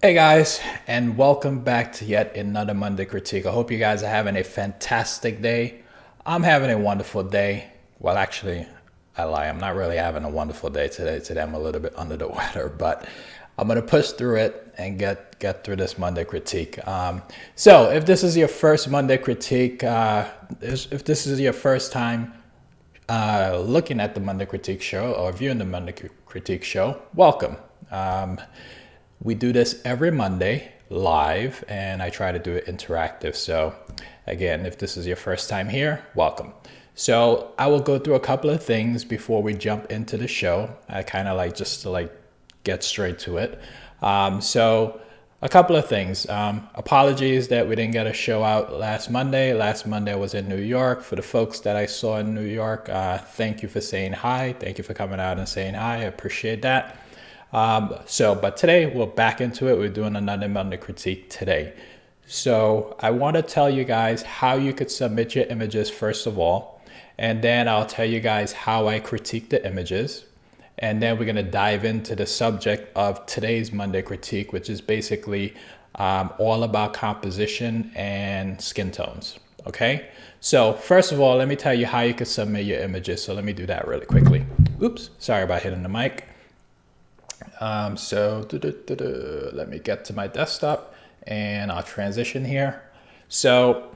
Hey guys, and welcome back to yet another Monday Critique. I hope you guys are having a fantastic day. I'm having a wonderful day. Well, actually, I lie. I'm not really having a wonderful day today. Today I'm a little bit under the weather, but I'm gonna push through it and get through this Monday Critique. So, if this is your first Monday Critique, if this is your first time looking at the Monday Critique show or viewing the Monday Critique show, welcome. We do this every Monday live, and I try to do it interactive. So again, if this is your first time here, welcome. So I will go through a couple of things before we jump into the show. I kind of like just to like get straight to it. So a couple of things. Apologies that we didn't get a show out last Monday. Last Monday I was in New York. For the folks that I saw in New York, thank you for saying hi. Thank you for coming out and saying hi. I appreciate that. But today we're back into it. We're doing another Monday Critique today. So I want to tell you guys how you could submit your images first of all, and then I'll tell you guys how I critique the images. And then we're going to dive into the subject of today's Monday Critique, which is basically all about composition and skin tones. Okay. So first of all, let me tell you how you could submit your images. So let me do that really quickly. Oops, sorry about hitting the mic. Let me get to my desktop and I'll transition here. So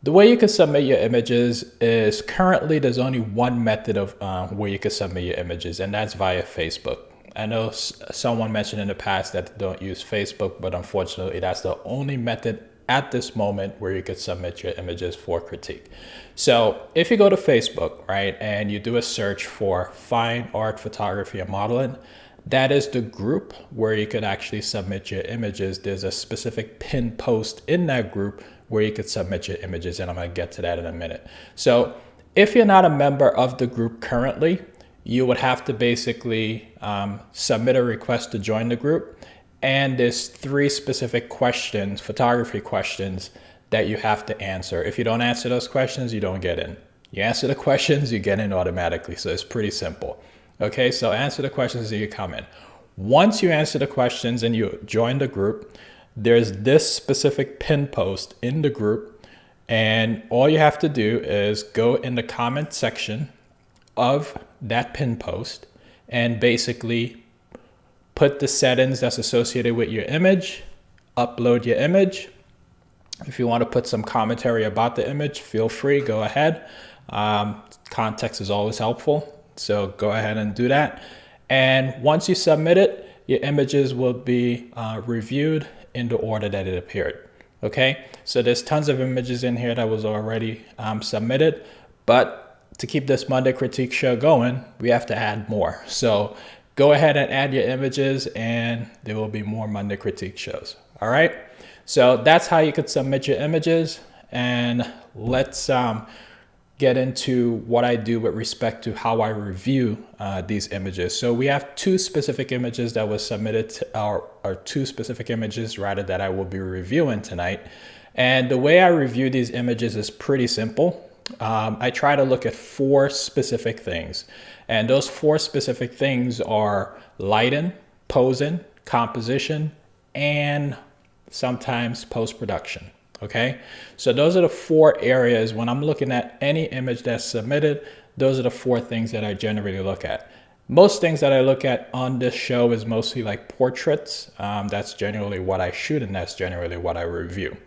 the way you can submit your images is currently there's only one method of where you can submit your images, and that's via Facebook. I know someone mentioned in the past that they don't use Facebook, but unfortunately that's the only method at this moment where you could submit your images for critique. So if you go to Facebook, right, and you do a search for fine art, photography, and modeling, that is the group where you could actually submit your images. There's a specific pin post in that group where you could submit your images, and I'm going to get to that in a minute. So if you're not a member of the group currently, you would have to basically submit a request to join the group. And there's 3 specific questions, photography questions, that you have to answer. If you don't answer those questions, you don't get in. You answer the questions, you get in automatically. So it's pretty simple. Okay, so answer the questions and you come in. Once you answer the questions and you join the group, there's this specific pin post in the group. And all you have to do is go in the comment section of that pin post and basically put the settings that's associated with your image, upload your image. If you want to put some commentary about the image, feel free, go ahead. Context is always helpful, so go ahead and do that. And once you submit it, your images will be reviewed in the order that it appeared. Okay, so there's tons of images in here that was already submitted, but to keep this Monday Critique show going, we have to add more. So go ahead and add your images and there will be more Monday Critique shows. All right. So that's how you could submit your images. And let's get into what I do with respect to how I review these images. So we have 2 specific images that was submitted to or 2 specific images rather that I will be reviewing tonight. And the way I review these images is pretty simple. I try to look at 4 specific things. And those 4 specific things are lighting, posing, composition, and sometimes post-production. Okay, so those are the 4 areas when I'm looking at any image that's submitted. Those are the 4 things that I generally look at. Most things that I look at on this show is mostly like portraits. That's generally what I shoot, and that's generally what I review.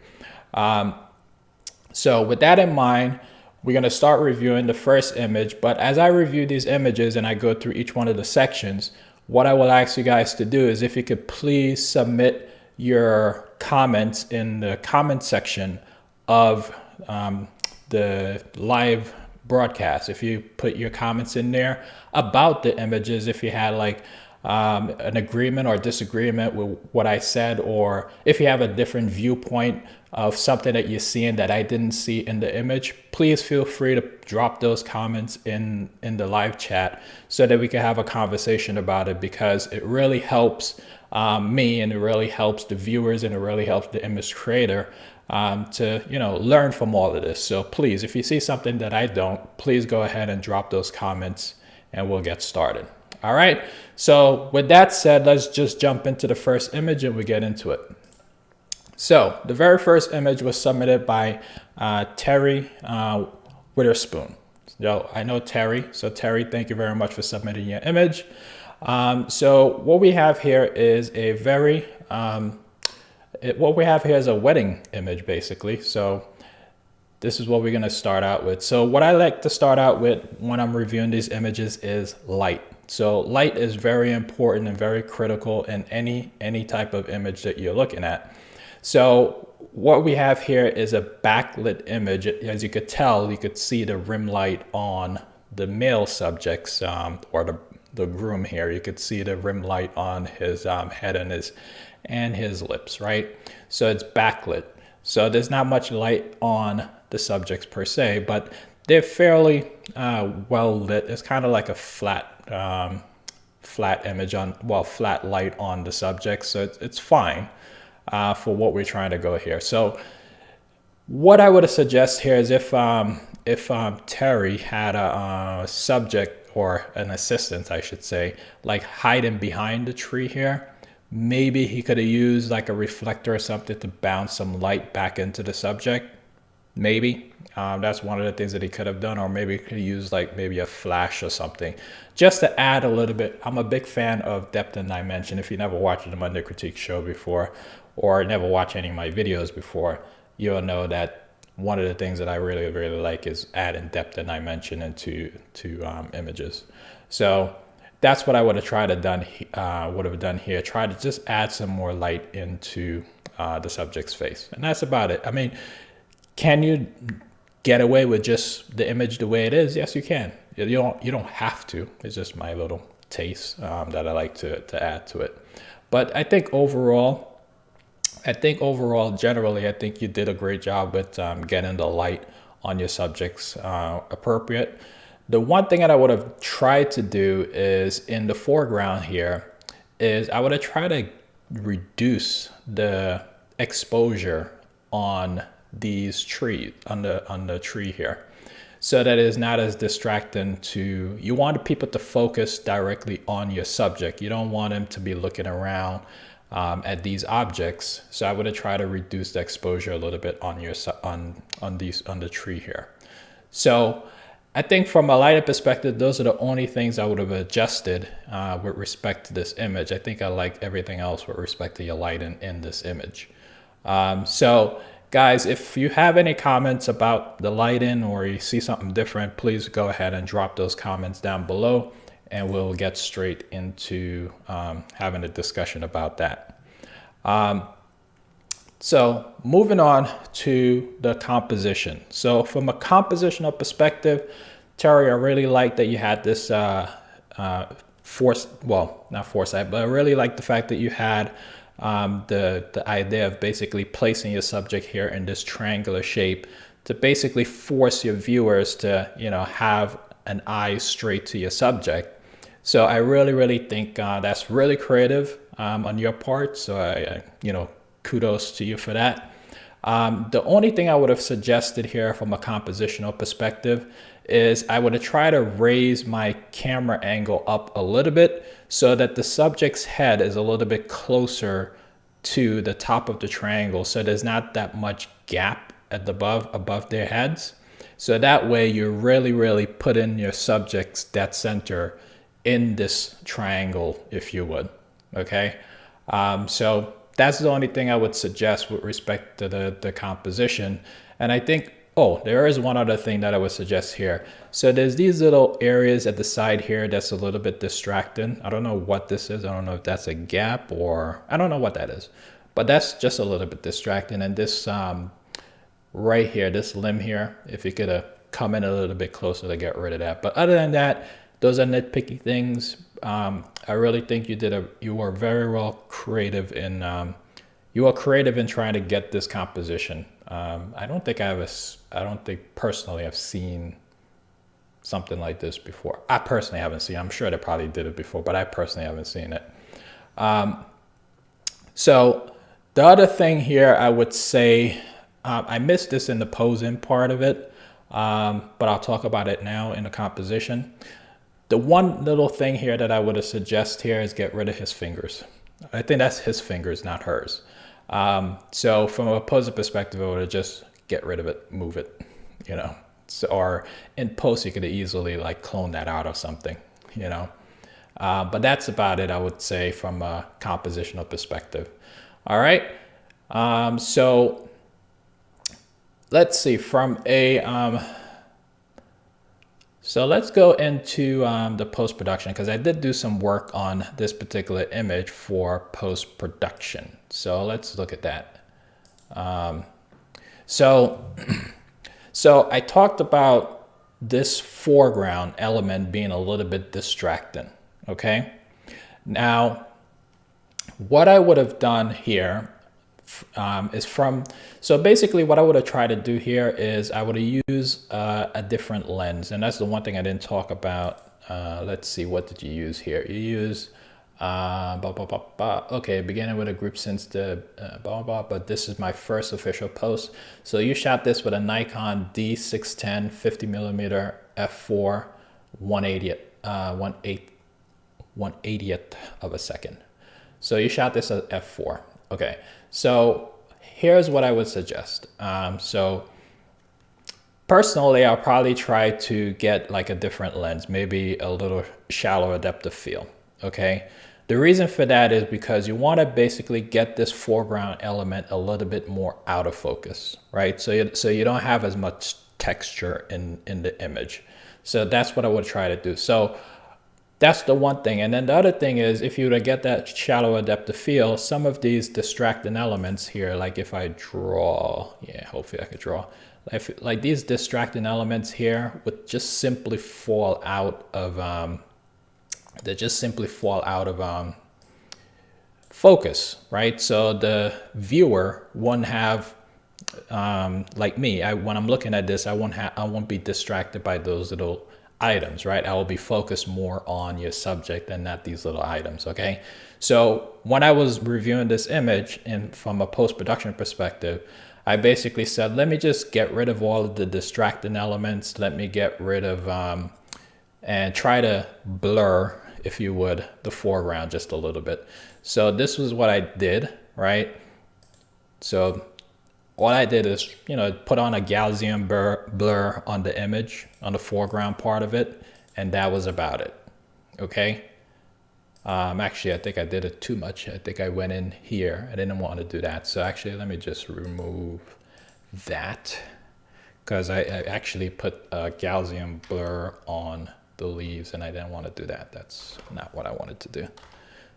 So with that in mind, we're going to start reviewing the first image. But as I review these images and I go through each one of the sections, what I will ask you guys to do is if you could please submit your comments in the comment section of the live broadcast. If you put your comments in there about the images, if you had like an agreement or disagreement with what I said, or if you have a different viewpoint of something that you're seeing that I didn't see in the image, please feel free to drop those comments in the live chat so that we can have a conversation about it, because it really helps me, and it really helps the viewers, and it really helps the image creator to learn from all of this. So please, if you see something that I don't, please go ahead and drop those comments and we'll get started. All right. So with that said, let's just jump into the first image and we get into it. So the very first image was submitted by Terry Witherspoon. So I know Terry. So Terry, thank you very much for submitting your image. So what we have here is a very, what we have here is a wedding image basically. So this is what we're going to start out with. So what I like to start out with when I'm reviewing these images is light. So light is very important and very critical in any type of image that you're looking at. So what we have here is a backlit image. As you could tell, you could see the rim light on the male subjects or the groom here. You could see the rim light on his head and his lips, right? So it's backlit. So there's not much light on the subjects per se, but they're fairly well lit. It's kind of like a flat image on, well, flat light on the subject. So it's fine for what we're trying to go here. So what I would suggest here is if Terry had a subject or an assistant, I should say, like hiding behind the tree here, maybe he could have used like a reflector or something to bounce some light back into the subject. Maybe that's one of the things that he could have done, or maybe he could use like maybe a flash or something just to add a little bit. I'm a big fan of depth and dimension. If you never watched the Monday Critique show before or never watched any of my videos before, you'll know that one of the things that I really like is adding depth and dimension into images. So that's what I would have tried to done here. Try to just add some more light into the subject's face, and that's about it. I mean, can you get away with just the image the way it is? Yes, you can. You don't have to. It's just my little taste that I like to add to it. But I think overall, generally, I think you did a great job with getting the light on your subjects appropriate. The one thing that I would have tried to do is in the foreground here is I would have tried to reduce the exposure on these trees, on the tree here, so that it is not as distracting to, you want people to focus directly on your subject. You don't want them to be looking around at these objects. So I would have tried to reduce the exposure a little bit on your on the tree here. So I think from a lighting perspective, those are the only things I would have adjusted with respect to this image. I think I like everything else with respect to your lighting in this image. So guys, if you have any comments about the lighting or you see something different, please go ahead and drop those comments down below and we'll get straight into having a discussion about that. So moving on to the composition. So from a compositional perspective, Terry, I really like that you had this not foresight, but I really like the fact that you had the idea of basically placing your subject here in this triangular shape to basically force your viewers to, have an eye straight to your subject. So I really think that's really creative on your part. So I kudos to you for that. The only thing I would have suggested here from a compositional perspective is I would have tried to raise my camera angle up a little bit so that the subject's head is a little bit closer to the top of the triangle, so there's not that much gap at the above their heads. So that way you really put in your subject's dead center in this triangle, if you would. Okay, so that's the only thing I would suggest with respect to the composition. And I think, there is one other thing that I would suggest here. So there's these little areas at the side here that's a little bit distracting. I don't know what this is. I don't know if that's a gap or I don't know what that is, but that's just a little bit distracting. And this right here, this limb here, if you could come in a little bit closer to get rid of that. But other than that, those are nitpicky things. I really think you were very well creative in trying to get this composition. I don't think personally I've seen something like this before. I personally haven't seen it. I'm sure they probably did it before, but I personally haven't seen it. So the other thing here, I would say, I missed this in the posing part of it, but I'll talk about it now in the composition. The one little thing here that I would suggest here is get rid of his fingers. I think that's his fingers, not hers. So from a poser perspective, I would just get rid of it, move it, you know. So, or in post, you could easily like clone that out or something, you know. But that's about it, I would say, from a compositional perspective. All right. So let's see from a, so let's go into the post-production, because I did do some work on this particular image for post-production. So let's look at that. So I talked about this foreground element being a little bit distracting, okay? Now, what I would have done here is so basically what I would have tried to do here is I would have used a different lens. And that's the one thing I didn't talk about. Let's see, what did you use here? You use, okay, beginning with a group since the, but this is my first official post. So you shot this with a Nikon D610 50mm f4 1/80th of a second. So you shot this at f4. Okay, so here's what I would suggest. So personally, I'll probably try to get like a different lens, maybe a little shallower depth of field, okay? The reason for that is because you want to basically get this foreground element a little bit more out of focus, right? So you don't have as much texture in the image. So that's what I would try to do. So that's the one thing. And then the other thing is, if you were to get that shallower depth of field, some of these distracting elements here, like if I draw, yeah, hopefully I could draw, like these distracting elements here would just simply fall out of, focus, right? So the viewer won't have, like me, when I'm looking at this, I won't be distracted by those little items, right? I will be focused more on your subject and not these little items, okay? So when I was reviewing this image and from a post-production perspective, I basically said, let me just get rid of all of the distracting elements. Let me get rid of, and try to blur, if you would, the foreground just a little bit. So this was what I did, right? So all I did is, you know, put on a Gaussian blur on the image, on the foreground part of it, and that was about it, okay? Actually, I think I did it too much. I think I went in here. I didn't want to do that. So actually, let me just remove that, because I actually put a Gaussian blur on the leaves, and I didn't want to do that. That's not what I wanted to do.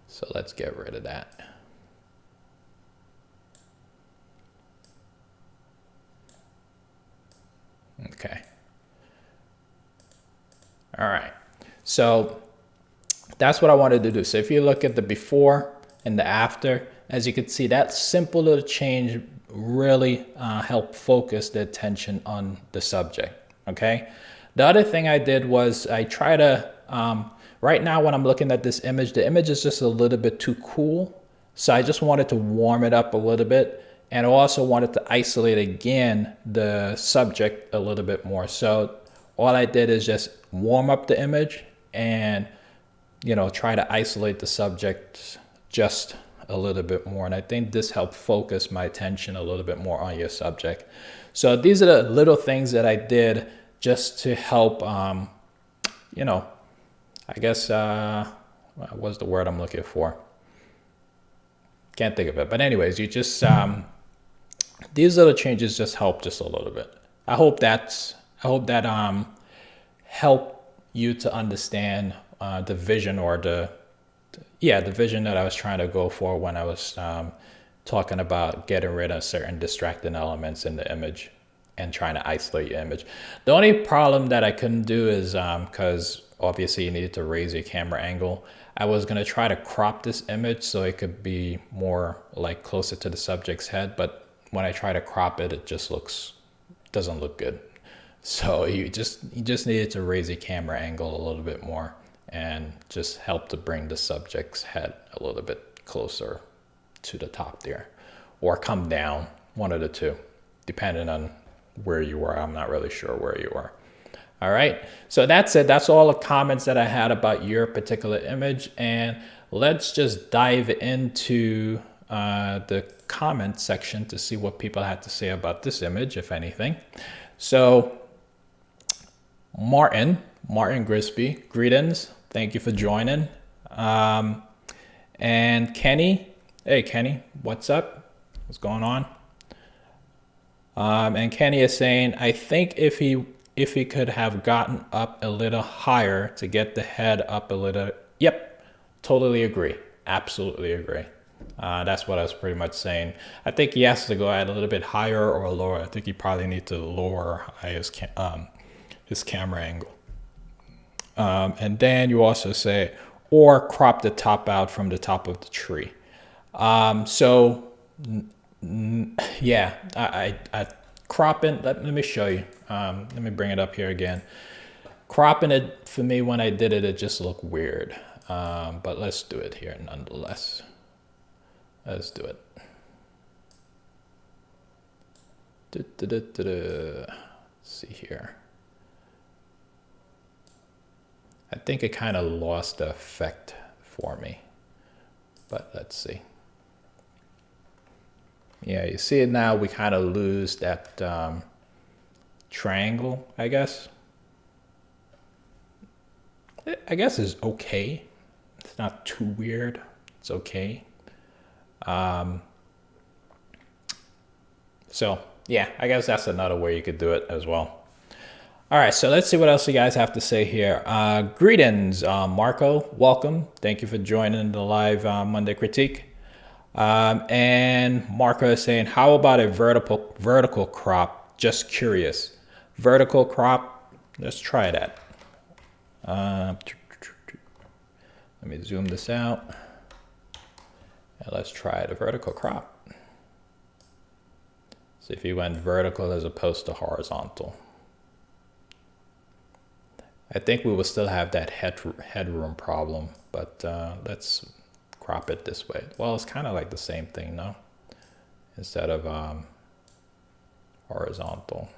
So let's get rid of that. Okay. All right. So that's what I wanted to do. So if you look at the before and the after, as you can see, that simple little change really helped focus the attention on the subject. Okay. The other thing I did was I try to, right now when I'm looking at this image, the image is just a little bit too cool. So I just wanted to warm it up a little bit. And I also wanted to isolate again the subject a little bit more. So all I did is just warm up the image and, you know, try to isolate the subject just a little bit more. And I think this helped focus my attention a little bit more on your subject. So these are the little things that I did just to help, you know, I guess, what's the word I'm looking for? Can't think of it. But anyways, you just, these little changes just help just a little bit. I hope that help you to understand the vision, or the vision that I was trying to go for when I was talking about getting rid of certain distracting elements in the image and trying to isolate your image. The only problem that I couldn't do is because obviously you needed to raise your camera angle. I was going to try to crop this image so it could be more like closer to the subject's head, but when I try to crop it, it just doesn't look good. So you just needed to raise your camera angle a little bit more and just help to bring the subject's head a little bit closer to the top there, or come down, one of the two, depending on where you are. I'm not really sure where you are. All right, so that's it. That's all the comments that I had about your particular image. And let's just dive into the comment section to see what people had to say about this image, if anything. So Martin Grisby, greetings. Thank you for joining. And Kenny, hey Kenny, what's up? What's going on? And Kenny is saying, I think if he could have gotten up a little higher to get the head up a little. Yep, totally agree. Absolutely agree. That's what I was pretty much saying. I think he has to go at a little bit higher or lower. I think he probably needs to lower his camera angle. And then you also say, or crop the top out from the top of the tree. Yeah, I cropping, let me show you. Let me bring it up here again. Cropping it, for me, when I did it, it just looked weird. But let's do it here nonetheless. Let's do it. Let's see here. I think it kind of lost the effect for me, but let's see. Yeah, you see it now, we kind of lose that triangle, I guess. I guess it's okay. It's not too weird. It's okay. So yeah, I guess that's another way you could do it as well. All right, so let's see what else you guys have to say here. Greetings, Marco, welcome. Thank you for joining the live Monday Critique. And Marco is saying, how about a vertical crop? Just curious. Vertical crop, let's try that. Let me zoom this out. And let's try the vertical crop. See if you went vertical as opposed to horizontal. I think we will still have that headroom problem, but let's crop it this way. Well, it's kind of like the same thing, no? Instead of horizontal.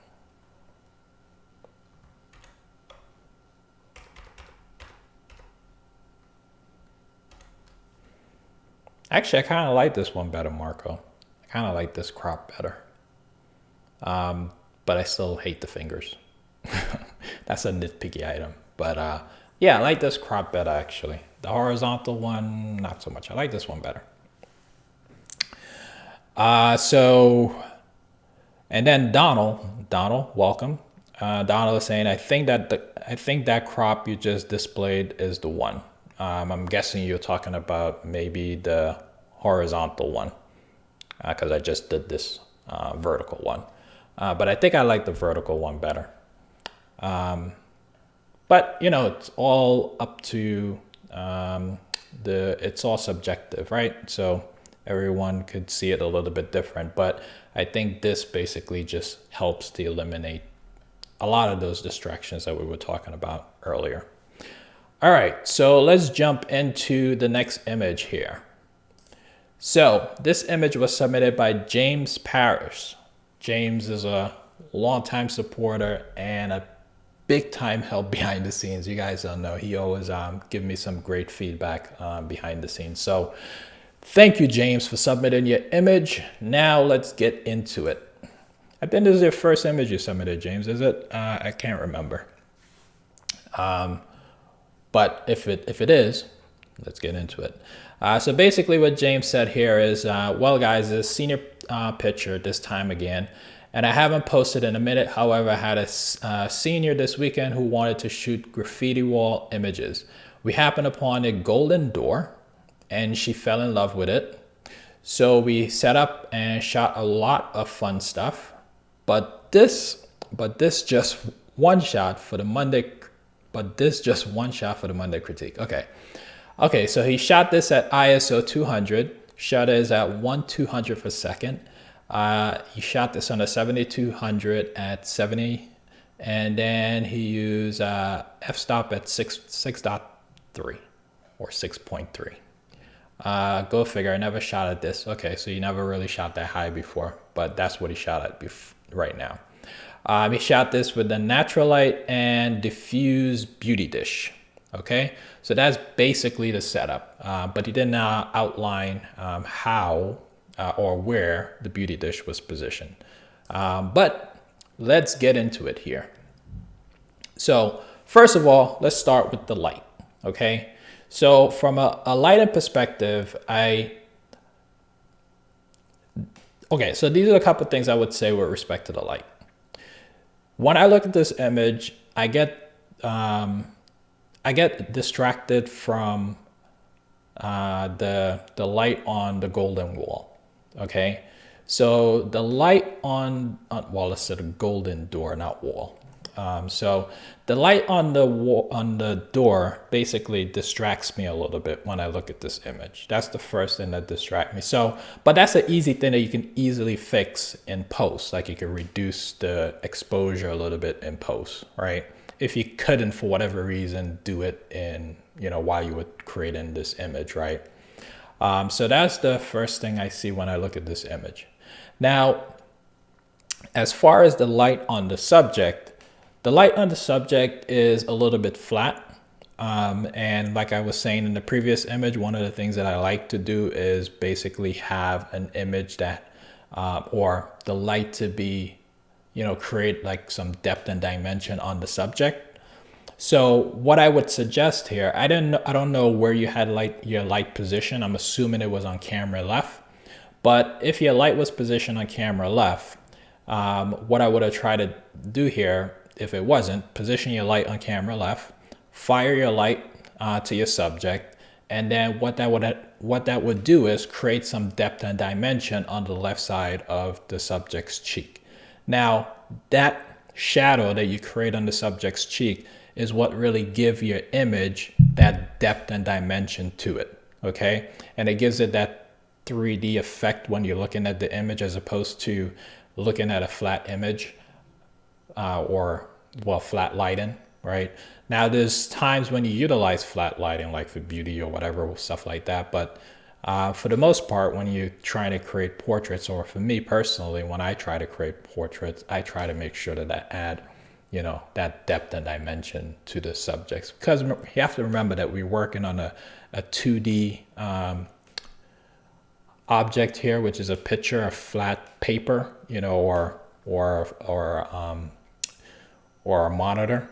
Actually, I kind of like this one better, Marco. I kind of like this crop better. But I still hate the fingers. That's a nitpicky item. But yeah, I like this crop better, actually. The horizontal one, not so much. I like this one better. And then Donald, welcome. Donald is saying, I think that crop you just displayed is the one. I'm guessing you're talking about maybe the horizontal one, because I just did this vertical one. But I think I like the vertical one better. But you know, it's all up to it's all subjective, right? So everyone could see it a little bit different, but I think this basically just helps to eliminate a lot of those distractions that we were talking about earlier. All right, so let's jump into the next image here. So this image was submitted by James Parrish. James is a longtime supporter and a big time help behind the scenes. You guys don't know, he always give me some great feedback behind the scenes. So thank you, James, for submitting your image. Now let's get into it. I think this is your first image you submitted, James, is it? I can't remember. But if it is, let's get into it. So basically what James said here is, well, guys, this senior picture this time again, and I haven't posted in a minute. However, I had a senior this weekend who wanted to shoot graffiti wall images. We happened upon a golden door, and she fell in love with it. So we set up and shot a lot of fun stuff. But this just one shot for the Monday. But this just one shot for the Monday Critique. Okay, so he shot this at ISO 200. Shutter is at 1/200th a second. He shot this on a 7200 at 70, and then he used f-stop at 6.3 or 6.3. Go figure, I never shot at this. Okay, so you never really shot that high before, but that's what he shot at right now. He shot this with the natural light and diffuse beauty dish. Okay, so that's basically the setup, but he did not outline how or where the beauty dish was positioned. But let's get into it here. So first of all, let's start with the light. Okay, so from a lighting perspective, so these are a couple of things I would say with respect to the light. When I look at this image, I get distracted from the light on the golden wall. Okay, so the light on well, let's say the golden door, not wall. So the light on the wall, on the door basically distracts me a little bit when I look at this image. That's the first thing that distracts me. So, but that's an easy thing that you can easily fix in post. Like you can reduce the exposure a little bit in post, right? If you couldn't, for whatever reason, do it in, while you were creating this image, right? So that's the first thing I see when I look at this image. Now, as far as the light on the subject is a little bit flat. And like I was saying in the previous image, one of the things that I like to do is basically have an image that, or the light to be, create like some depth and dimension on the subject. So what I would suggest here, I don't know where you had your light position. I'm assuming it was on camera left, but if your light was positioned on camera left, what I would have tried to do here, if it wasn't, position your light on camera left, fire your light to your subject, and then what that would do is create some depth and dimension on the left side of the subject's cheek. Now, that shadow that you create on the subject's cheek is what really gives your image that depth and dimension to it, okay? And it gives it that 3D effect when you're looking at the image as opposed to looking at a flat image. Flat lighting, right? Now there's times when you utilize flat lighting, like for beauty or whatever, stuff like that. But for the most part, when you're trying to create portraits, or for me personally, when I try to create portraits, I try to make sure that I add, that depth and dimension to the subjects. Because you have to remember that we're working on a 2D object here, which is a picture of flat paper, or a monitor,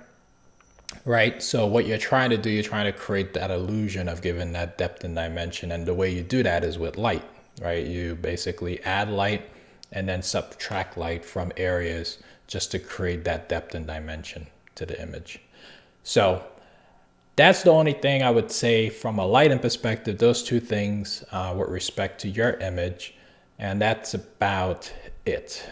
right? So what you're trying to do, you're trying to create that illusion of giving that depth and dimension. And the way you do that is with light, right? You basically add light and then subtract light from areas just to create that depth and dimension to the image. So that's the only thing I would say from a lighting perspective, those two things with respect to your image. And that's about it,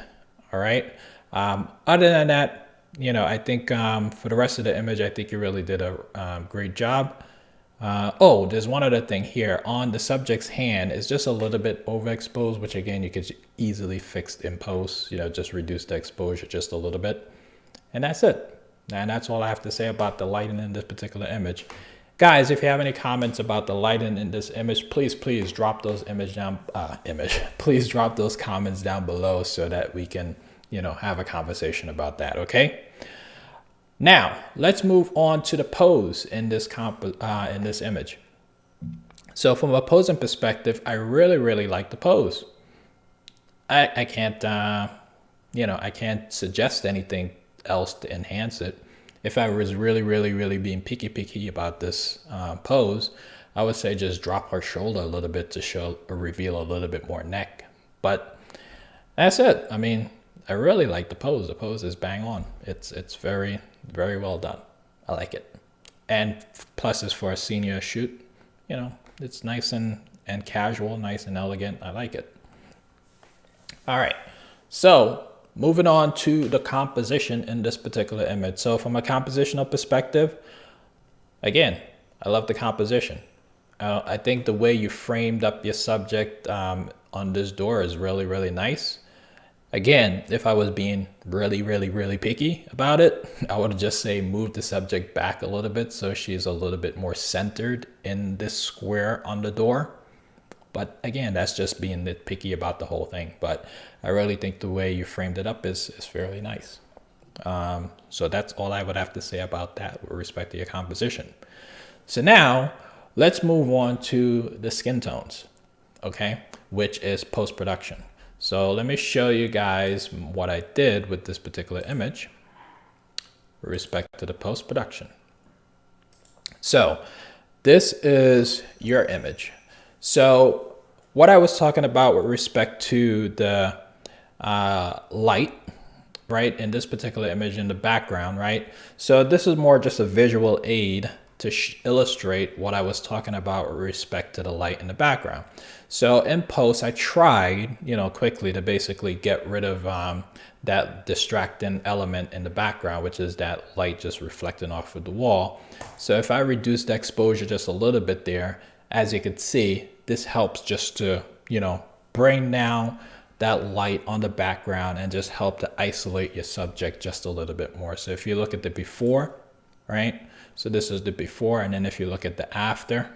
all right? Other than that, I think for the rest of the image, I think you really did a great job. There's one other thing here. On the subject's hand, it's just a little bit overexposed, which again, you could easily fix in post, just reduce the exposure just a little bit. And that's it. And that's all I have to say about the lighting in this particular image. Guys, if you have any comments about the lighting in this image, please drop those please drop those comments down below so that we can have a conversation about that, okay? Now, let's move on to the pose in this image. So from a posing perspective, I really like the pose. I can't, I can't suggest anything else to enhance it. If I was really being picky about this pose, I would say just drop her shoulder a little bit to show or reveal a little bit more neck. But that's it. I mean, I really like the pose. The pose is bang on. It's very well done. I like it. And plus, it's for a senior shoot. It's nice and casual, nice and elegant. I like it. All right. So moving on to the composition in this particular image. So from a compositional perspective, again, I love the composition. I think the way you framed up your subject on this door is really nice. Again, if I was being really picky about it, I would just say move the subject back a little bit so she's a little bit more centered in this square on the door. But again, that's just being nitpicky about the whole thing. But I really think the way you framed it up is fairly nice. So that's all I would have to say about that with respect to your composition. So now let's move on to the skin tones, okay, which is post-production. So let me show you guys what I did with this particular image with respect to the post-production. So this is your image. So what I was talking about with respect to the light, right, in this particular image in the background, right? So this is more just a visual aid to illustrate what I was talking about with respect to the light in the background. So in post, I tried, quickly to basically get rid of that distracting element in the background, which is that light just reflecting off of the wall. So if I reduce the exposure just a little bit there, as you can see, this helps just to, bring down that light on the background and just help to isolate your subject just a little bit more. So if you look at the before, right? So this is the before, and then if you look at the after,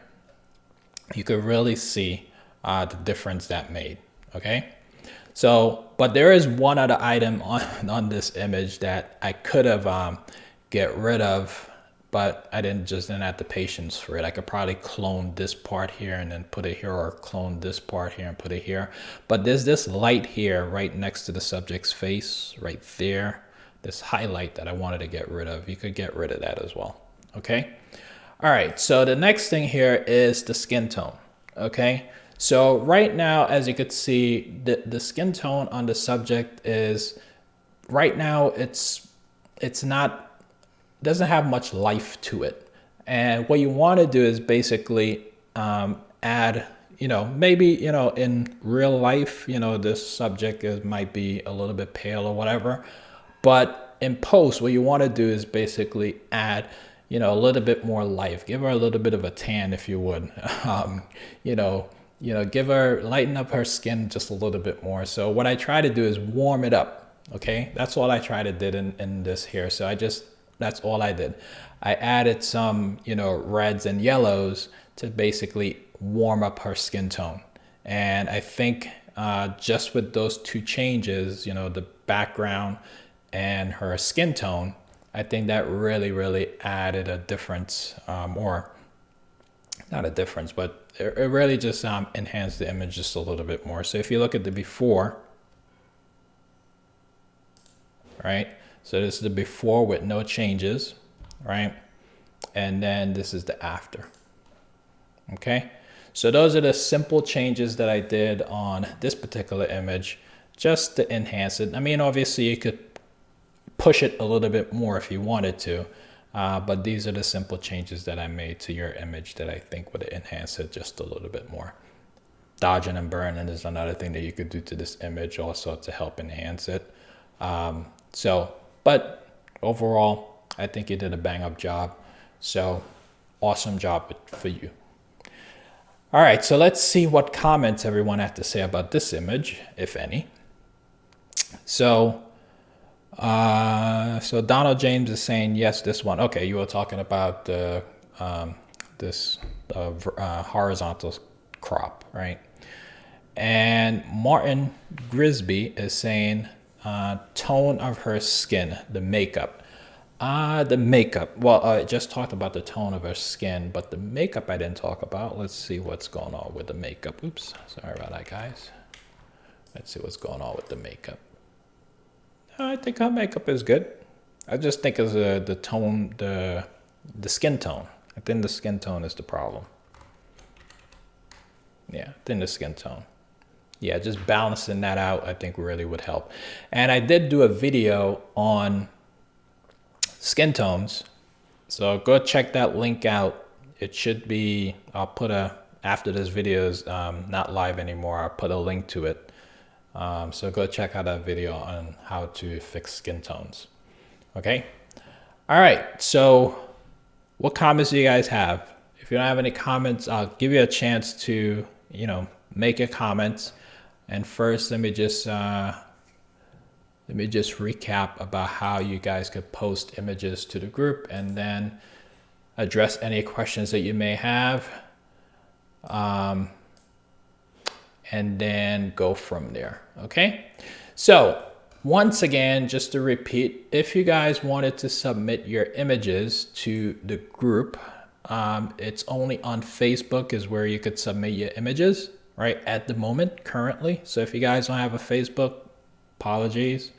you could really see the difference that made, okay? So, but there is one other item on this image that I could have get rid of, but I didn't have the patience for it. I could probably clone this part here and then put it here, or clone this part here and put it here. But there's this light here right next to the subject's face, right there, this highlight that I wanted to get rid of. You could get rid of that as well, okay? All right, so the next thing here is the skin tone, okay? So right now, as you could see, the skin tone on the subject is, right now, doesn't have much life to it. And what you want to do is basically add, maybe, in real life, this subject might be a little bit pale or whatever. But in post, what you want to do is basically add, a little bit more life. Give her a little bit of a tan, if you would. Lighten up her skin just a little bit more. So what I try to do is warm it up. Okay, that's all I try to did in this here. So that's all I did. I added some, reds and yellows to basically warm up her skin tone. And I think just with those two changes, the background and her skin tone, I think that really, really added a difference, or not a difference, but it really just enhanced the image just a little bit more. So if you look at the before, right? So this is the before with no changes, right? And then this is the after, okay? So those are the simple changes that I did on this particular image just to enhance it. I mean, obviously you could push it a little bit more if you wanted to, but these are the simple changes that I made to your image that I think would enhance it just a little bit more. Dodging and burning is another thing that you could do to this image also to help enhance it. But overall, I think you did a bang up job. So awesome job for you. All right, so let's see what comments everyone had to say about this image, if any. So Donald James is saying, yes, this one. Okay, you were talking about the this horizontal crop, right? And Martin Grisby is saying, tone of her skin, the makeup. The makeup. Well, I just talked about the tone of her skin, but the makeup I didn't talk about. Let's see what's going on with the makeup. Oops, sorry about that, guys. Let's see what's going on with the makeup. I think her makeup is good. I just think it's the tone, the skin tone. I think the skin tone is the problem. Yeah, I think the skin tone. Yeah, just balancing that out, I think really would help. And I did do a video on skin tones. So go check that link out. It should be, I'll put after this video is not live anymore, I'll put a link to it. So go check out that video on how to fix skin tones. Okay. All right. So what comments do you guys have? If you don't have any comments, I'll give you a chance to, make your comments. And first, let me just recap about how you guys could post images to the group and then address any questions that you may have. And then go from there. Okay. So Once again, just to repeat, if you guys wanted to submit your images to the group, it's only on Facebook is where you could submit your images, right, at the moment, currently. So if you guys don't have a Facebook, apologies.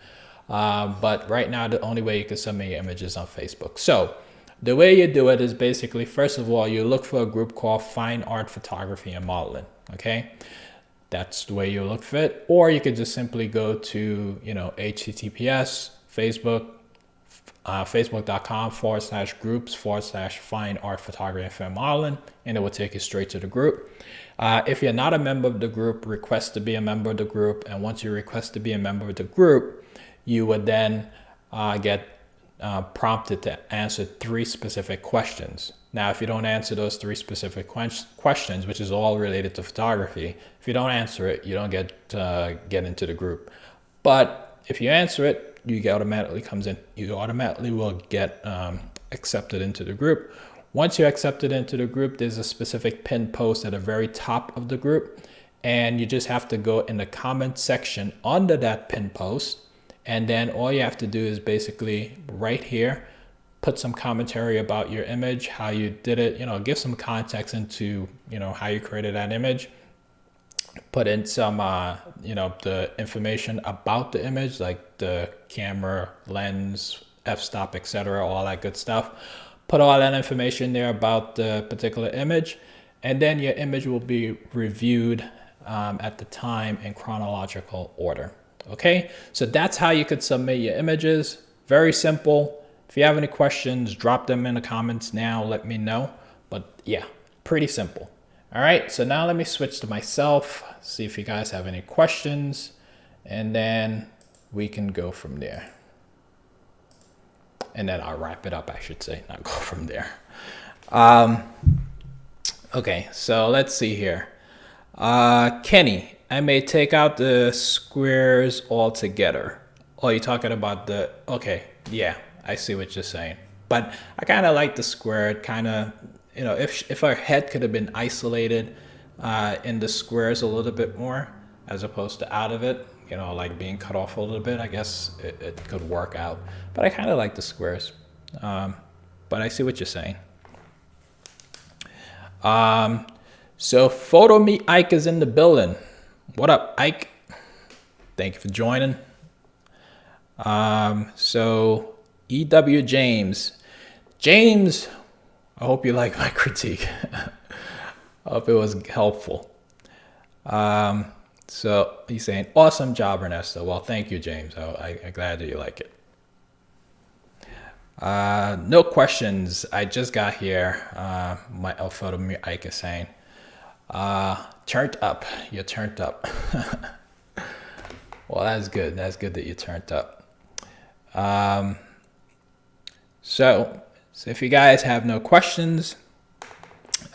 But right now, the only way you can submit your images on Facebook. So the way you do it is basically, first of all, you look for a group called Fine Art Photography and Modeling, okay? That's the way you look for it. Or you could just simply go to, HTTPS, Facebook, facebook.com/groups/Fine Art Photography and Film Modeling, and it will take you straight to the group. If you're not a member of the group, request to be a member of the group. And once you request to be a member of the group, you would then get prompted to answer 3 specific questions. Now, if you don't answer those 3 specific questions, which is all related to photography, if you don't answer it, you don't get into the group. But if you answer it, you automatically will get accepted into the group. Once you're accepted into the group, there's a specific pinned post at the very top of the group, and you just have to go in the comment section under that pinned post. And then all you have to do is basically right here, put some commentary about your image, how you did it, give some context into, how you created that image. Put in some, the information about the image, like the camera, lens, f-stop, etc., all that good stuff. Put all that information there about the particular image, and then your image will be reviewed at the time in chronological order. Okay, so that's how you could submit your images. Very simple. If you have any questions, drop them in the comments now, let me know. But yeah, pretty simple. All right, so now let me switch to myself, see if you guys have any questions, and then we can go from there. And then I'll wrap it up, I should say, not go from there. Okay, so let's see here. Kenny, I may take out the squares altogether. Oh, you're talking about the, okay, yeah, I see what you're saying. But I kind of like the square, kind of, if our head could have been isolated in the squares a little bit more, as opposed to out of it, like being cut off a little bit, I guess it could work out. But I kind of like the squares. But I see what you're saying. So Photo Me Ike is in the building. What up, Ike? Thank you for joining. So EW James, I hope you like my critique. I hope it was helpful. So he's saying, awesome job, Ernesto. Well, thank you, James. I'm glad that you like it. No questions. I just got here. My Photo Me Ike is saying, turned up. You're turned up. Well, that's good. That's good that you turned up. So if you guys have no questions,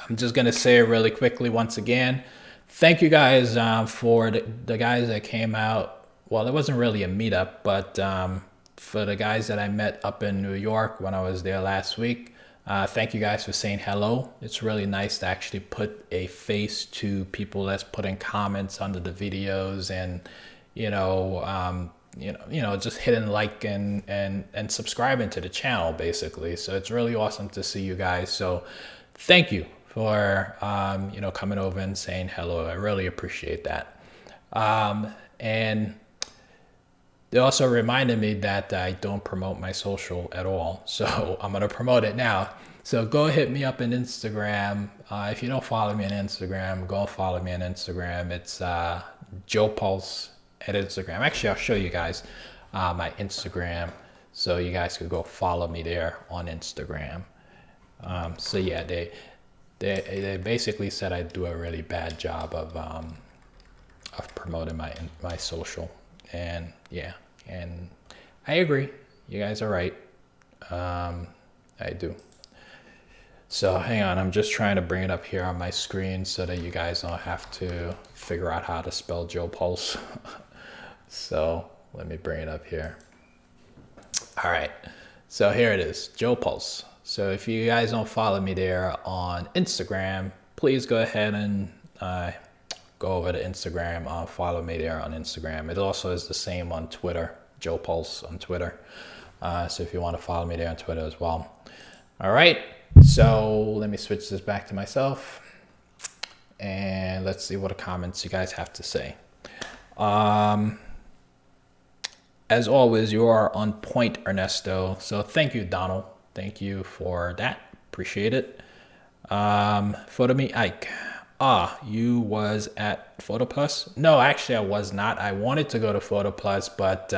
I'm just going to say it really quickly once again. Thank you guys for the guys that came out. Well, it wasn't really a meetup, but for the guys that I met up in New York when I was there last week, thank you guys for saying hello. It's really nice to actually put a face to people that's putting comments under the videos and, just hitting like and subscribing to the channel, basically. So it's really awesome to see you guys. So thank you for, coming over and saying hello. I really appreciate that. And they also reminded me that I don't promote my social at all. So I'm going to promote it now. So go hit me up on Instagram. If you don't follow me on Instagram, go follow me on Instagram. It's Joe Pulse at Instagram. Actually, I'll show you guys my Instagram, so you guys could go follow me there on Instagram. So yeah, they basically said I do a really bad job of promoting my social, and yeah, and I agree. You guys are right. I do. So hang on, I'm just trying to bring it up here on my screen so that you guys don't have to figure out how to spell Joe Pulse. So let me bring it up here. All right, so here it is, Joe Pulse. So if you guys don't follow me there on Instagram, please go ahead and go over to Instagram, follow me there on Instagram. It also is the same on Twitter, Joe Pulse on Twitter. So if you want to follow me there on Twitter as well. All right, so let me switch this back to myself. And let's see what the comments you guys have to say. As always, you are on point, Ernesto. So thank you, Donald. Thank you for that. Appreciate it. Photo Me Ike. You was at Photo Plus? No, actually I was not. I wanted to go to Photo Plus, but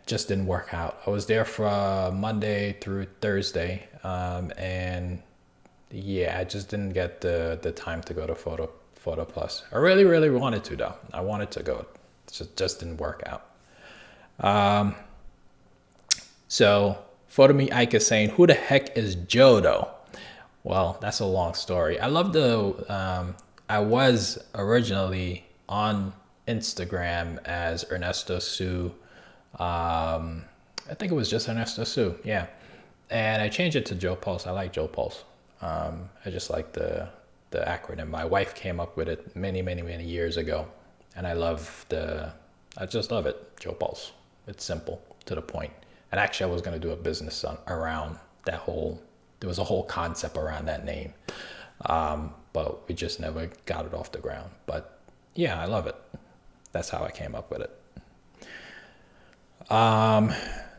just didn't work out. I was there from Monday through Thursday, and yeah, I just didn't get the time to go to Photo Plus. I really, really wanted to though. I wanted to go. It just didn't work out. So Photo Me Ike is saying, who the heck is Joe though? Well, that's a long story. I love I was originally on Instagram as Ernesto Sue. I think it was just Ernesto Sue, yeah. And I changed it to Joe Pulse. I like Joe Pulse. I just like the acronym. My wife came up with it many, many, many years ago. And I just love it, Joe Pulse. It's simple, to the point. And actually I was gonna do a business around that there was a whole concept around that name. But we just never got it off the ground. But yeah, I love it. That's how I came up with it.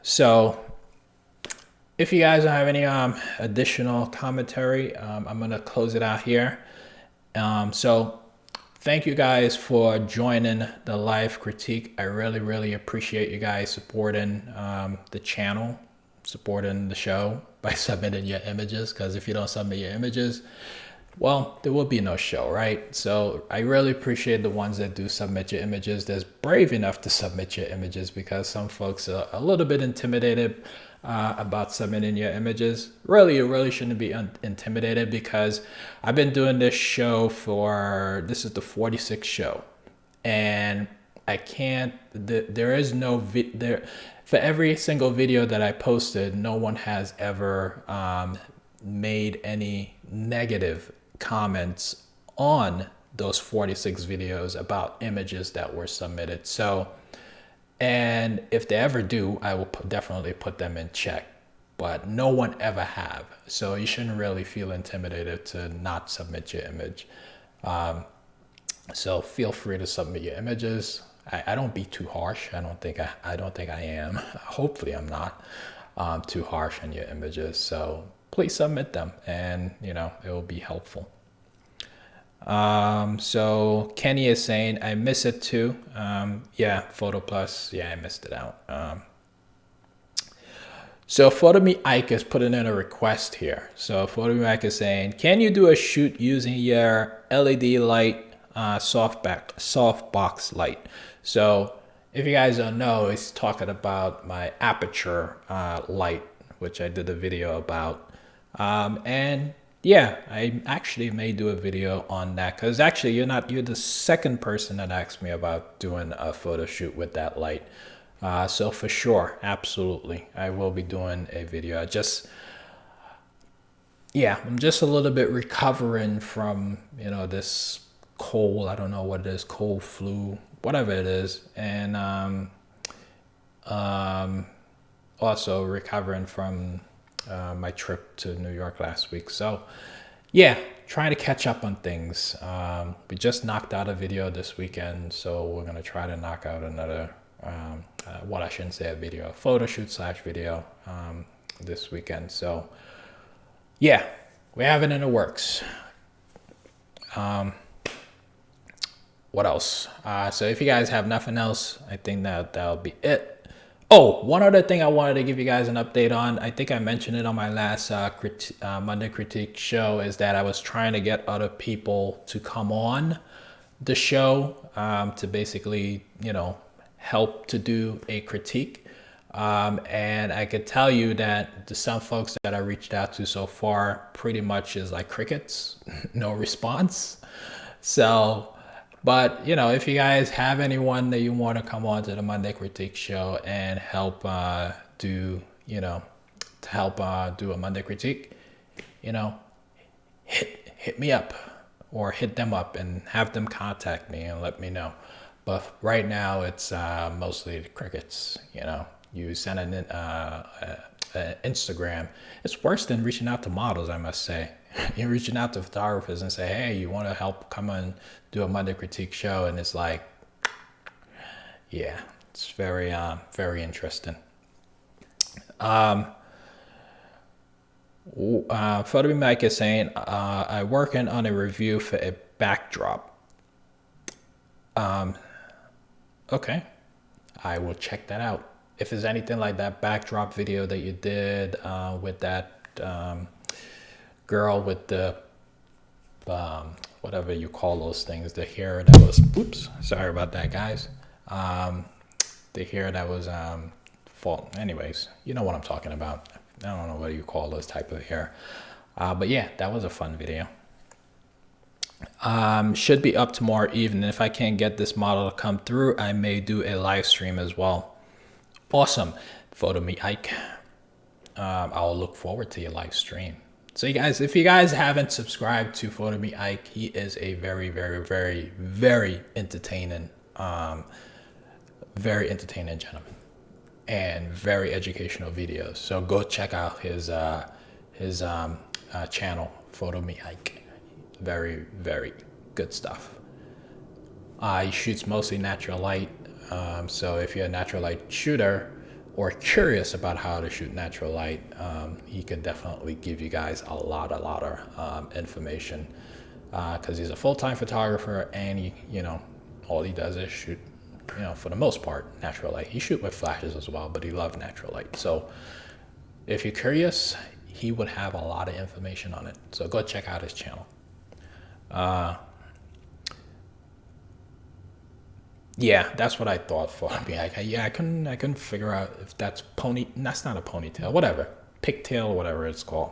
So if you guys don't have any additional commentary, I'm gonna close it out here. So thank you guys for joining the live critique. I really, really appreciate you guys supporting the channel, supporting the show by submitting your images, because if you don't submit your images, well, there will be no show, right? So I really appreciate the ones that do submit your images, that's brave enough to submit your images, because some folks are a little bit intimidated about submitting your images. Really, you really shouldn't be intimidated, because I've been doing this show this is the 46th show, and I can't, there is no for every single video that I posted, no one has ever made any negative comments on those 46 videos about images that were submitted. So, and if they ever do, I will definitely put them in check, but no one ever have. So you shouldn't really feel intimidated to not submit your image. So feel free to submit your images. I don't be too harsh. I don't think I am. Hopefully I'm not too harsh on your images. So please submit them, and it will be helpful. So Kenny is saying, I miss it too. Yeah, Photo Plus. Yeah, I missed it out. So Photo Me Ike is putting in a request here. So Photo Me Ike is saying, can you do a shoot using your LED light, softbox light? So if you guys don't know, it's talking about my aperture light, which I did a video about. And yeah, I actually may do a video on that, because actually you're the second person that asked me about doing a photo shoot with that light. So for sure, absolutely, I will be doing a video. I'm just a little bit recovering from, this cold. I don't know what it is, cold, flu, whatever it is. And also recovering from my trip to New York last week. So yeah, trying to catch up on things. We just knocked out a video this weekend, so we're gonna try to knock out another I shouldn't say a video, a photo shoot / video this weekend. So yeah, we have it in the works. What else? So if you guys have nothing else, I think that'll be it. Oh, one other thing I wanted to give you guys an update on. I think I mentioned it on my last Monday Critique show, is that I was trying to get other people to come on the show to basically, help to do a critique. And I could tell you that some folks that I reached out to so far pretty much is like crickets, no response. So, but if you guys have anyone that you want to come on to the Monday Critique show and help do a Monday Critique, hit me up or hit them up and have them contact me and let me know. But right now it's mostly crickets. You know, you send an Instagram. It's worse than reaching out to models, I must say. You're reaching out to photographers and say, hey, you want to help come and do a Monday critique show, and it's like, yeah, it's very interesting. Photo Mike is saying, I'm working on a review for a backdrop. Okay, I will check that out. If there's anything like that backdrop video that you did with that girl with the whatever you call those things, the hair that was, oops, sorry about that, guys. The hair that was fall. Anyways, you know what I'm talking about. I don't know what you call those type of hair. But yeah, that was a fun video. Should be up tomorrow evening. If I can't get this model to come through, I may do a live stream as well. Awesome. Photo Me Ike. I'll look forward to your live stream. So you guys, if you guys haven't subscribed to Photo Me Ike, he is a very entertaining, gentleman, and very educational videos. So go check out his channel, Photo Me Ike. Very good stuff. He shoots mostly natural light. So if you're a natural light shooter or curious about how to shoot natural light, he could definitely give you guys a lot of information, because he's a full-time photographer, and he, you know, all he does is shoot, you know, for the most part, natural light. He shoots with flashes as well, but he loves natural light. So if you're curious, he would have a lot of information on it. So go check out his channel. Yeah, that's what I thought for me. I couldn't figure out if that's pony. That's not a ponytail. Whatever, pigtail, whatever it's called.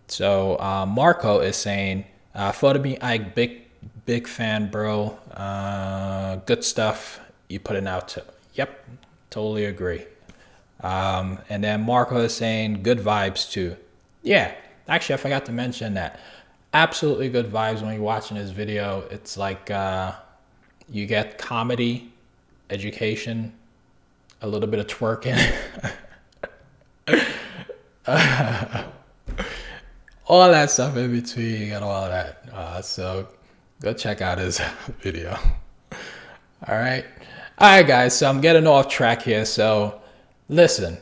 So Marco is saying, "Photo Me Ike, big fan, bro. Good stuff you putting out to." Yep, totally agree. And then Marco is saying good vibes too. Yeah, actually I forgot to mention that. Absolutely good vibes when you're watching this video. It's like you get comedy, education, a little bit of twerking. All that stuff in between, you got all of that. So go check out his video. All right, guys, so I'm getting off track here. So listen,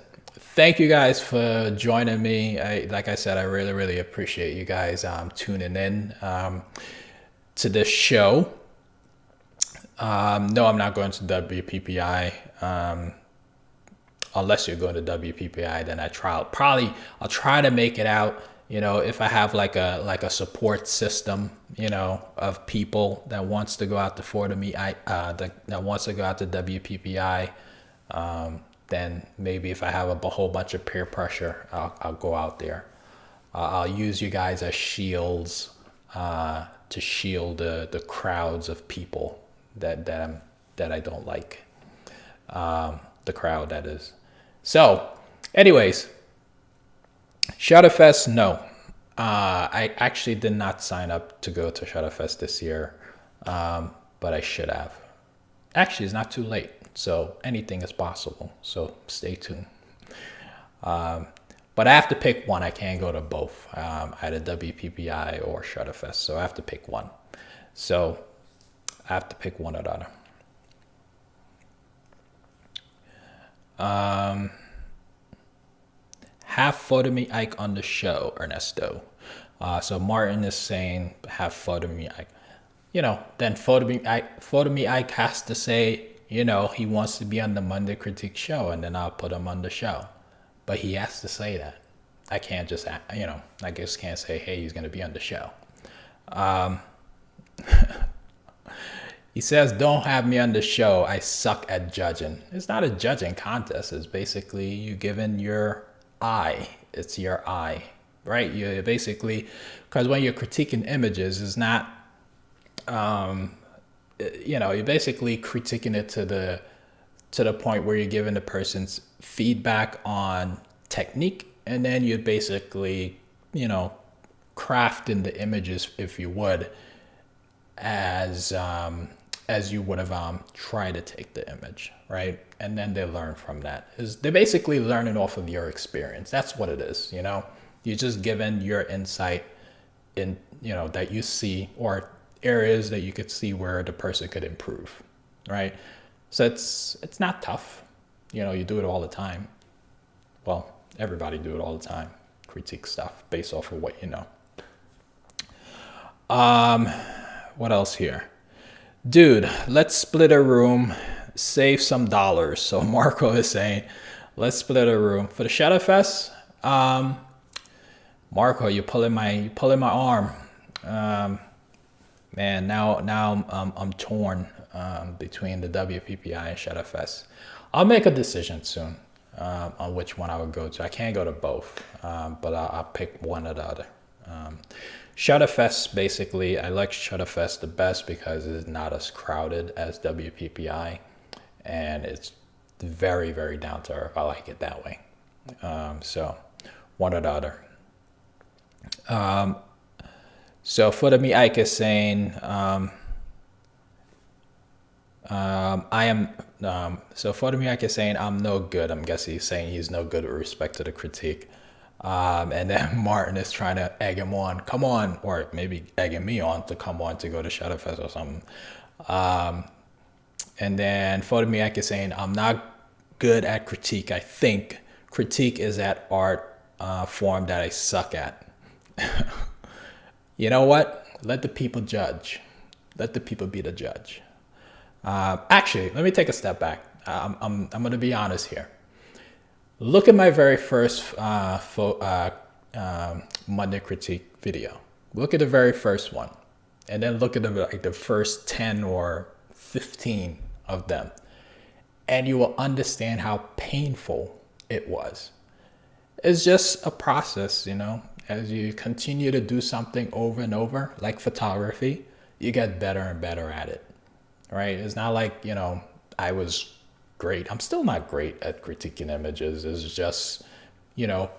thank you guys for joining me. Like I said, I really appreciate you guys tuning in to this show. No, I'm not going to WPPI. Unless you're going to WPPI, then I'll try to make it out. You know, if I have like a support system, you know, of people that wants to go out to Photo Me, that wants to go out to WPPI, then maybe if I have a whole bunch of peer pressure, I'll go out there. I'll use you guys as shields to shield the crowds of people that I don't like, the crowd that is. So, anyways, Shutterfest, no. I actually did not sign up to go to Shutterfest this year, but I should have. Actually, it's not too late, so anything is possible. So stay tuned. But I have to pick one. I can't go to both, either WPPI or Shutterfest. So I have to pick one. So I have to pick one or the other. Have Photo Me Ike on the show, Ernesto. So Martin is saying have Photo Me Ike. You know, then Photo Me Ike has to say, you know, he wants to be on the Monday Critique show, and then I'll put him on the show. But he has to say that. I can't just, you know, I just can't say, hey, he's going to be on the show. He says, don't have me on the show. I suck at judging. It's not a judging contest. It's basically you giving your eye. It's your eye, right? You basically, because when you're critiquing images, it's not, you know, you're basically critiquing it to the point where you're giving the person's feedback on technique and then you basically, you know, crafting the images, if you would, as you would have tried to take the image, right? And then they learn from that. They're basically learning off of your experience. That's what it is, you know. You're just given your insight in, you know, that you see, or areas that you could see where the person could improve, right? So it's not tough, you know. You do it all the time. Well, everybody do it all the time. Critique stuff based off of what you know. What else here? Dude, let's split a room, save some dollars. So Marco is saying, let's split a room for the Shadowfest. Marco, you're pulling my arm. Man, now I'm torn between the WPPI and Shadowfest. I'll make a decision soon on which one I would go to. I can't go to both, but I'll pick one or the other. Shadowfest, basically, I like Shadowfest the best because it's not as crowded as WPPI, and it's very, very down to earth. I like it that way. So one or the other. So for the me, Ike is saying, so for the me, Ike is saying, I'm no good. I'm guessing he's saying he's no good with respect to the critique. And then Martin is trying to egg him on, come on, or maybe egging me on to come on to go to Shadowfest or something. And then Photomiak is saying, I'm not good at critique. I think critique is that art form that I suck at. You know what? Let the people judge. Let the people be the judge. Actually, let me take a step back. I'm going to be honest here. Look at my very first Monday critique video. Look at the very first one, and then look at the first 10 or 15 of them, and you will understand how painful it was. It's just a process, you know. As you continue to do something over and over, like photography, you get better and better at it, right? It's not like, you know, I was great. I'm still not great at critiquing images. It's just, you know,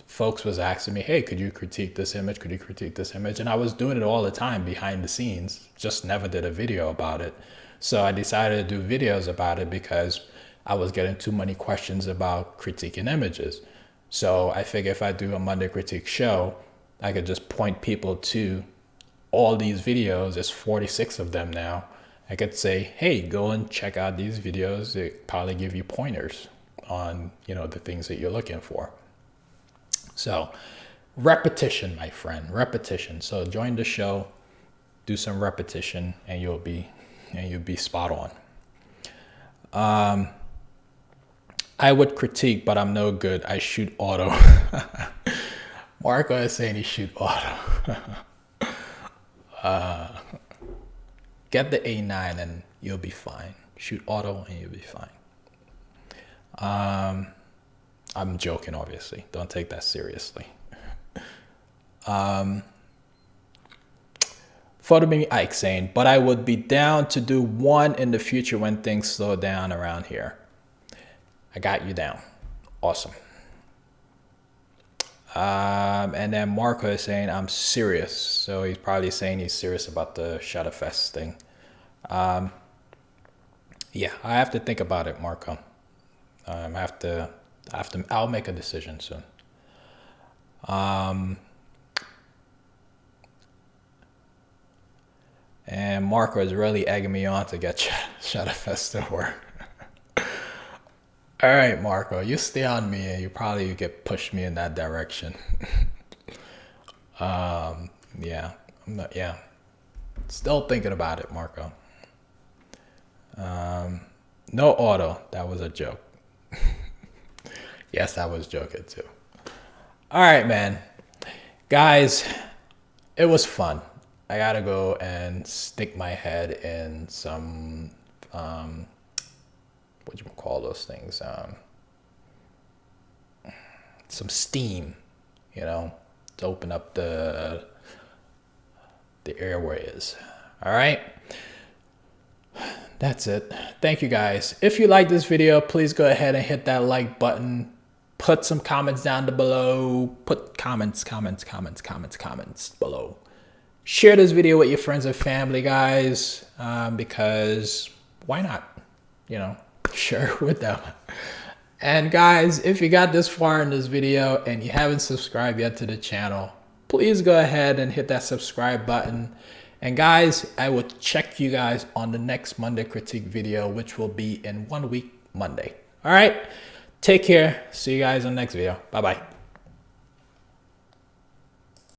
folks was asking me, hey, could you critique this image? Could you critique this image? And I was doing it all the time behind the scenes, just never did a video about it. So I decided to do videos about it because I was getting too many questions about critiquing images. So I figure if I do a Monday critique show, I could just point people to all these videos. There's 46 of them now. I could say, hey, go and check out these videos. They probably give you pointers on, you know, the things that you're looking for. So repetition, my friend, repetition. So join the show, do some repetition, and you'll be spot on. I would critique, but I'm no good. I shoot auto. Marco is saying he shoot auto. Get the A9 and you'll be fine. Shoot auto and you'll be fine. I'm joking, obviously. Don't take that seriously. Photomy Ike saying, but I would be down to do one in the future when things slow down around here. I got you down. Awesome. And then Marco is saying, I'm serious. So he's probably saying he's serious about the Shadowfest thing. Yeah, I have to think about it, Marco. I'll make a decision soon. And Marco is really egging me on to get Shadowfest to work. All right, Marco, you stay on me and you probably get pushed me in that direction. Yeah, still thinking about it, Marco. No auto, that was a joke. Yes, I was joking too. All right, man. Guys, it was fun. I gotta go and stick my head in some, what do you call those things? Some steam, you know, to open up the airways. All right. That's it. Thank you guys. If you like this video, please go ahead and hit that like button. Put some comments down below. Put comments below. Share this video with your friends and family, guys, because why not? You know, share it with them. And guys, if you got this far in this video and you haven't subscribed yet to the channel, please go ahead and hit that subscribe button. And guys, I will check you guys on the next Monday critique video, which will be in 1 week Monday. All right, take care. See you guys in the next video. Bye-bye.